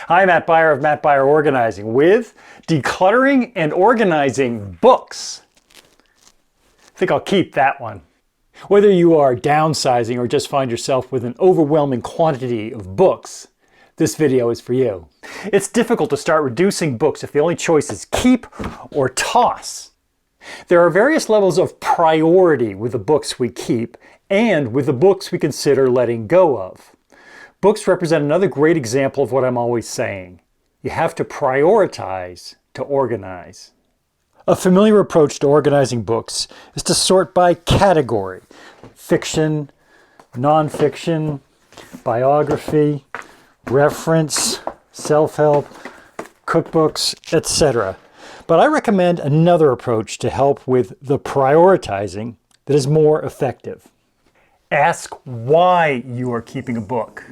Hi, Matt Beyer of Matt Beyer Organizing with Decluttering and Organizing Books. I think I'll keep that one. Whether you are downsizing or just find yourself with an overwhelming quantity of books, this video is for you. It's difficult to start reducing books if the only choice is keep or toss. There are various levels of priority with the books we keep and with the books we consider letting go of. Books represent another great example of what I'm always saying. You have to prioritize to organize. A familiar approach to organizing books is to sort by category: fiction, nonfiction, biography, reference, self-help, cookbooks, etc. But I recommend another approach to help with the prioritizing that is more effective. Ask why you are keeping a book,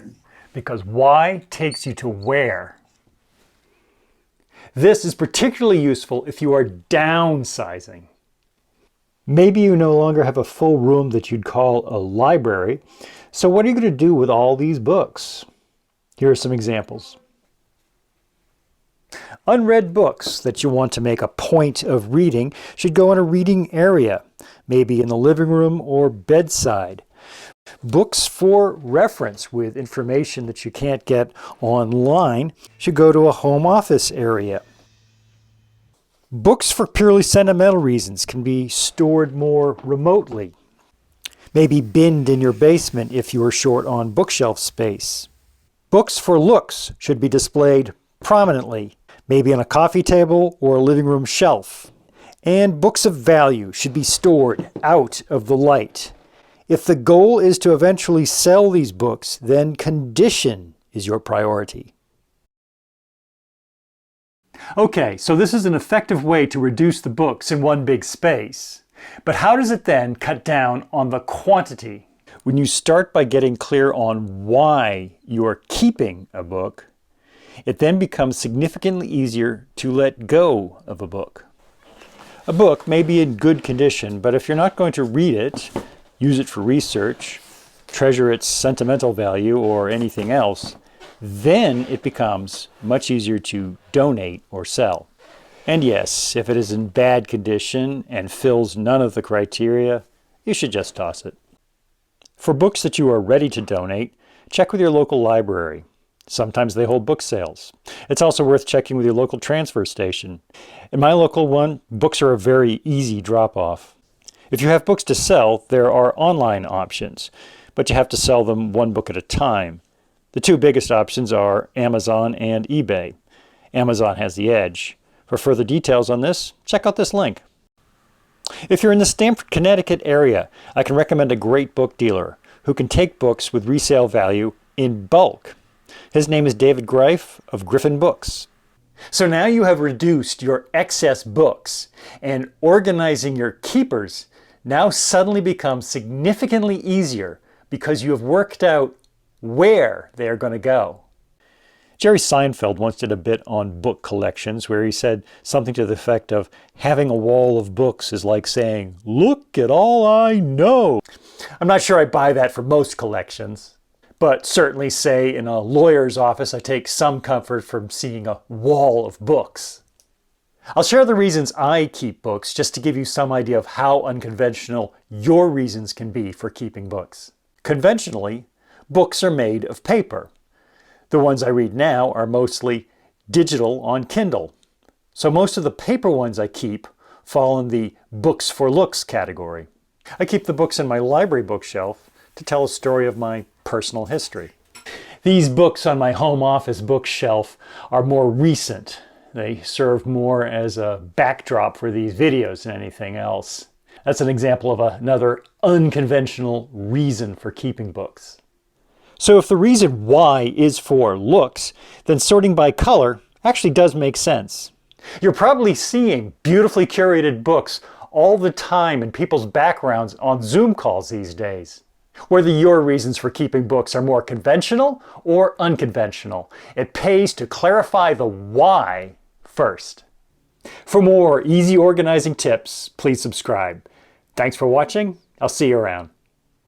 because why takes you to where. This is particularly useful if you are downsizing. Maybe you no longer have a full room that you'd call a library, so what are you going to do with all these books? Here are some examples. Unread books that you want to make a point of reading should go in a reading area, maybe in the living room or bedside. Books for reference with information that you can't get online should go to a home office area. Books for purely sentimental reasons can be stored more remotely. Maybe binned in your basement if you are short on bookshelf space. Books for looks should be displayed prominently, maybe on a coffee table or a living room shelf. And books of value should be stored out of the light. If the goal is to eventually sell these books, then condition is your priority. Okay, so this is an effective way to reduce the books in one big space. But how does it then cut down on the quantity? When you start by getting clear on why you are keeping a book, it then becomes significantly easier to let go of a book. A book may be in good condition, but if you're not going to read it, use it for research, treasure its sentimental value, or anything else, then it becomes much easier to donate or sell. And yes, if it is in bad condition and fills none of the criteria, you should just toss it. For books that you are ready to donate, check with your local library. Sometimes they hold book sales. It's also worth checking with your local transfer station. In my local one, books are a very easy drop-off. If you have books to sell, there are online options, but you have to sell them one book at a time. The two biggest options are Amazon and eBay. Amazon has the edge. For further details on this, check out this link. If you're in the Stamford, Connecticut area, I can recommend a great book dealer who can take books with resale value in bulk. His name is David Greif of Griffin Books. So now you have reduced your excess books, and organizing your keepers now suddenly becomes significantly easier because you have worked out where they are going to go. Jerry Seinfeld once did a bit on book collections where he said something to the effect of, having a wall of books is like saying, "Look at all I know." I'm not sure I buy that for most collections, but certainly say in a lawyer's office I take some comfort from seeing a wall of books. I'll share the reasons I keep books just to give you some idea of how unconventional your reasons can be for keeping books. Conventionally, books are made of paper. The ones I read now are mostly digital on Kindle. So most of the paper ones I keep fall in the books for looks category. I keep the books in my library bookshelf to tell a story of my personal history. These books on my home office bookshelf are more recent. They serve more as a backdrop for these videos than anything else. That's an example of another unconventional reason for keeping books. So if the reason why is for looks, then sorting by color actually does make sense. You're probably seeing beautifully curated books all the time in people's backgrounds on Zoom calls these days. Whether your reasons for keeping books are more conventional or unconventional, it pays to clarify the why first. For more easy organizing tips, please subscribe. Thanks for watching. I'll see you around.